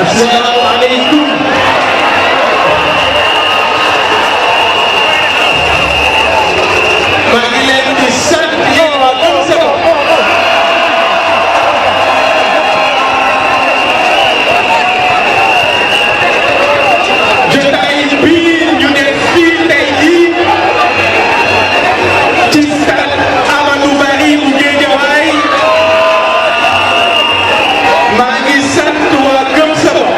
asalaamaaleykum maa ngi leen di sant yéen waa Gëm Sa Bopp jotaay bii ñu def fii tey jii ci stade Amadou Barry bu Guédiawaye maa ngi sant waa Gëm Sa Bopp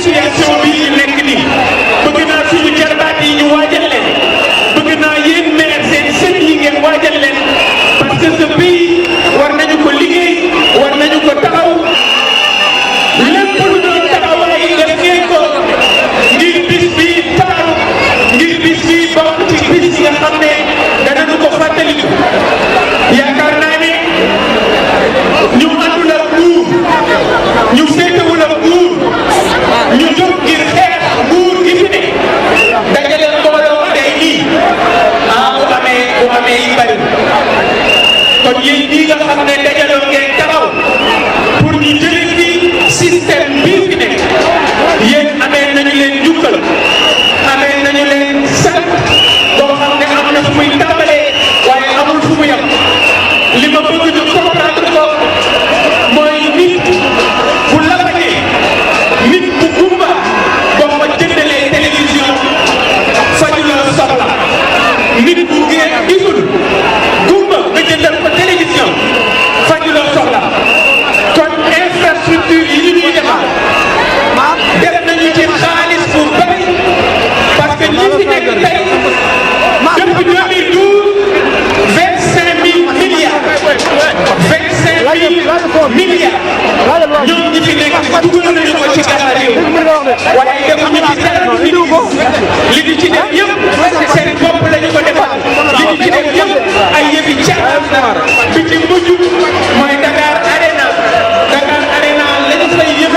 situation bi ñu nekk nii bëgg naa suñu jarbaat yi ñu waajal leen bëgg naa yéen maire seen sët yi ngeen waajal leen parce que ce pays war nañu ko liggéey war nañu ko taxaw lépp lu doon taxawaay def ngeen ko ngir bis bi taxaw ngir bis bi bokk ci bis yi nga xam ne danañu ko fàttaliku yaakaar naa ne ñu àndul ak nguur ñu féetewul ak nguur ñu jóg ngir xeex nguur gi fi ne dajale mbooloo day nii bu amee yi bari kon yéen ñii nga xam ne dajaloo ngeen taxaw pour ñu jëlee fi système bii fi nekk yéen amee nañu leen njukkal amee nañu leen sant boo xam ne am na fu muy tàmbalee waaye amul fu mu yem li ma bëgg ñu comprendre ko mooy nit bu lafañee nit bu gumba boo ma jëndalee télévision fajuloo soxla nit bu ngeen gisul gumba nga jëndal ko télévision fajuloo soxla kon infrastructure yi ñu ñuy defar def nañu ci xaalis bu bari parce que li fi nekk tey depuis 2012 25 000 milliards 25 000 milliards ñoom ñi fi nekk dugal nañu ko ci gàllankoor réew waaye defuñu ci dara li ñu ci def yëpp seen bopp la ñu ko defal li ñu ci def yëpp ay yëfi caaxaan bi ci mujj mooy Dakar Arena la ñu fay yëf